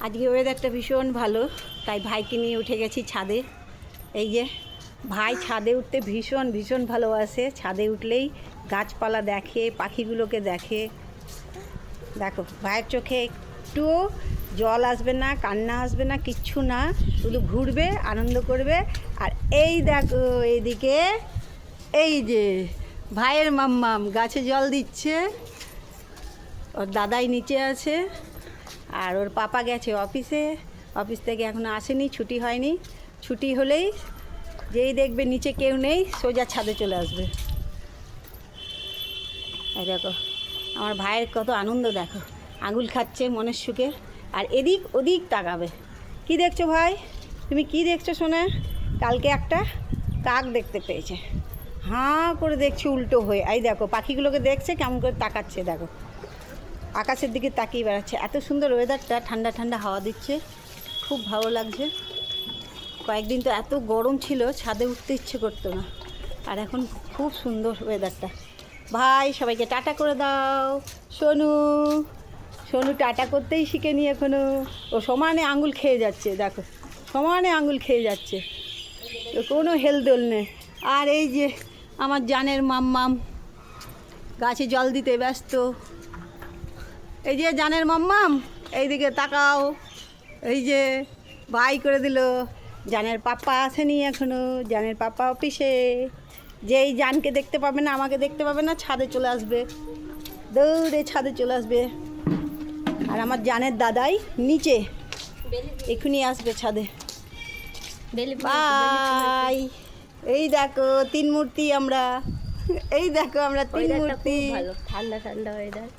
আজকে ওয়েদারটা ভীষণ ভালো, তাই ভাইকে নিয়ে উঠে গেছি ছাদে। এই যে ভাই ছাদে উঠতে ভীষণ ভীষণ ভালোবাসে। ছাদে উঠলেই গাছপালা দেখে, পাখিগুলোকে দেখে। দেখো ভাইয়ের চোখে একটুও জল আসবে না, কান্না আসবে না, কিচ্ছু না, শুধু ঘুরবে, আনন্দ করবে। আর এই দেখো এইদিকে এই যে ভাইয়ের মাম্মাম গাছে জল দিচ্ছে, ওর দাদাই নিচে আছে, আর ওর পাপা গেছে অফিসে। অফিস থেকে এখনও আসেনি, ছুটি হয়নি। ছুটি হলেই যেই দেখবে নিচে কেউ নেই, সোজা ছাদে চলে আসবে। এই দেখো আমার ভাইয়ের কত আনন্দ, দেখো আঙুল খাচ্ছে মনের সুখে, আর এদিক ওদিক তাকাবে। কি দেখছো ভাই, তুমি কি দেখছো শোনা? কালকে একটা কাক দেখতে পেয়েছে, হাঁ করে দেখছে উল্টো হয়ে। এই দেখো পাখিগুলোকে দেখছে কেমন করে তাকাচ্ছে, দেখো আকাশের দিকে তাকিয়ে বেড়াচ্ছে। এত সুন্দর ওয়েদারটা, ঠান্ডা ঠান্ডা হাওয়া দিচ্ছে, খুব ভালো লাগছে। কয়েকদিন তো এত গরম ছিল, ছাদে উঠতে ইচ্ছে করতো না, আর এখন খুব সুন্দর ওয়েদারটা। ভাই সবাইকে টাটা করে দাও। সোনু সোনু টাটা করতেই শিখেনি এখনও, ও সমানে আঙুল খেয়ে যাচ্ছে, দেখো সমানে আঙুল খেয়ে যাচ্ছে, তো কোনো হেলদোল নেই। আর এই যে আমার জানের মাম্মাম গাছে জল দিতে ব্যস্ত। এই যে জানের মাম্মাম, এইদিকে তাকাও, এই যে ভাই করে দিল। জানের পাপা আসেনি এখনও, জানের পাপা অফিসে। যেই জানকে দেখতে পাবে না, আমাকে দেখতে পাবে না, ছাদে চলে আসবে, দৌড়ে ছাদে চলে আসবে। আর আমার জানের দাদাই নিচে এখনই আসবে ছাদে। বাই। এই দেখো তিন মূর্তি আমরা, এই দেখো আমরা তিন মূর্তি। ঠান্ডা ঠান্ডা ওয়েদার।